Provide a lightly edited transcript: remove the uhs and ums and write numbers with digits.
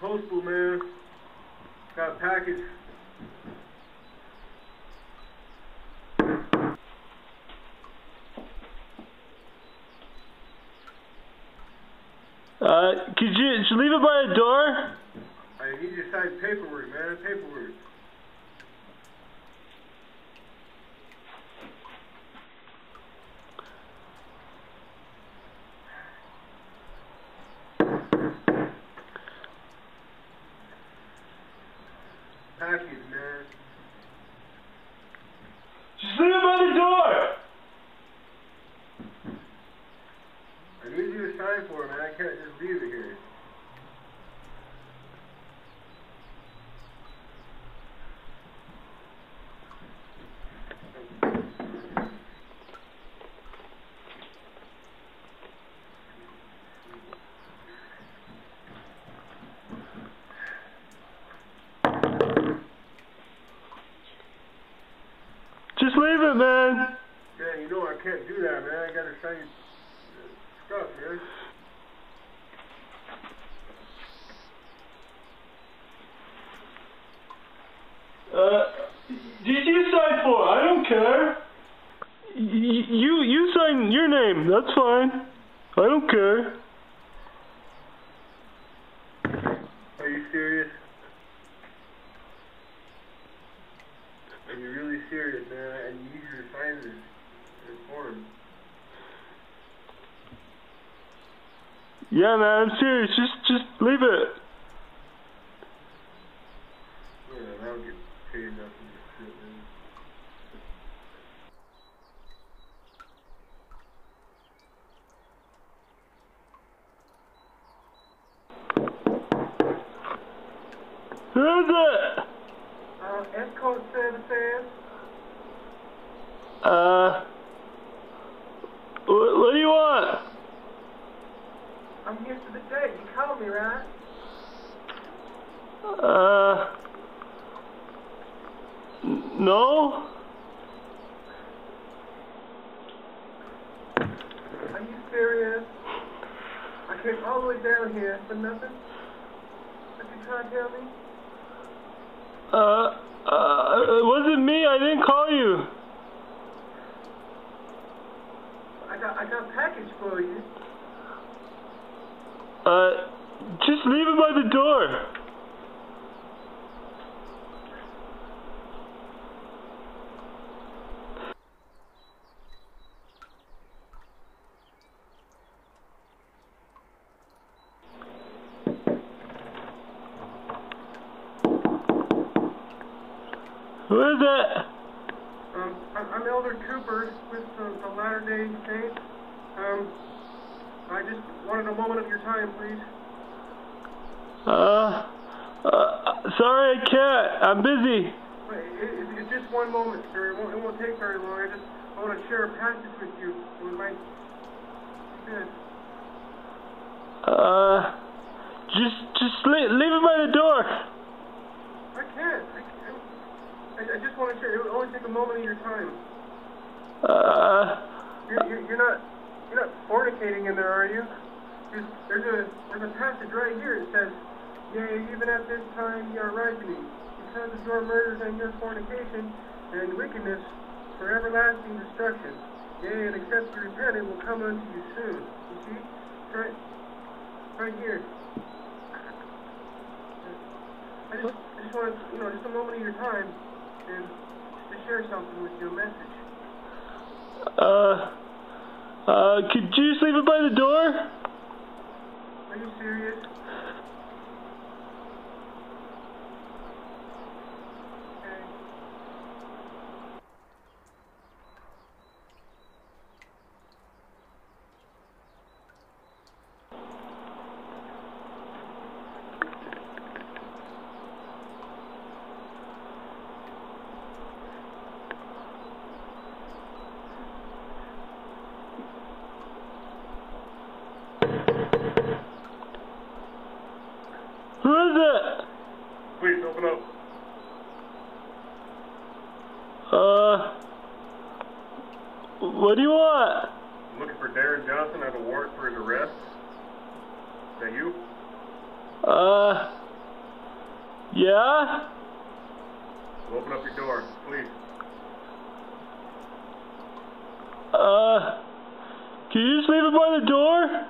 Postal, man. Got a package. Could you leave it by the door? I need you to sign paperwork, man. Paperwork. Package, man. Just leave it by the door! I need you to sign for it, man. I can't just leave it here. Just leave it, man. Yeah, you know I can't do that, man. I gotta sign stuff, man. Did you sign for it? I don't care. You sign your name. That's fine. I don't care. Are you serious? Are you really serious, man? I need you to sign this form. Yeah, man, I'm serious. Just leave it. Yeah, I don't get paid enough for this shit, man. Who is it? S-Code 7 What do you want? I'm here for the day. You called me, right? No? Are you serious? I came all the way down here for nothing? What you trying to tell me? It wasn't me. I didn't call you. I got a package for you. Just leave it by the door. Who is it? I'm Elder Cooper with the Latter-day Saints. I just wanted a moment of your time, please. Sorry, I can't. I'm busy. It's just one moment, sir. It won't take very long. I want to share a passage with you. It might be good. Just leave it by the door. I can't. I just want to share. It will only take a moment of your time. You're not fornicating in there, are you? There's a passage right here. It says, "Yea, even at this time ye are ripening, because of your murders and your fornication and wickedness for everlasting destruction. Yea, and except you repent, it will come unto you soon." You see? Right here. I just want to, just a moment of your time and to share something with you, a message. Could you just leave it by the door? Are you serious? Okay. Who is it? Please, open up. What do you want? I'm looking for Darren Johnson. I have a warrant for his arrest. Is that you? Yeah? Open up your door, please. Can you just leave it by the door?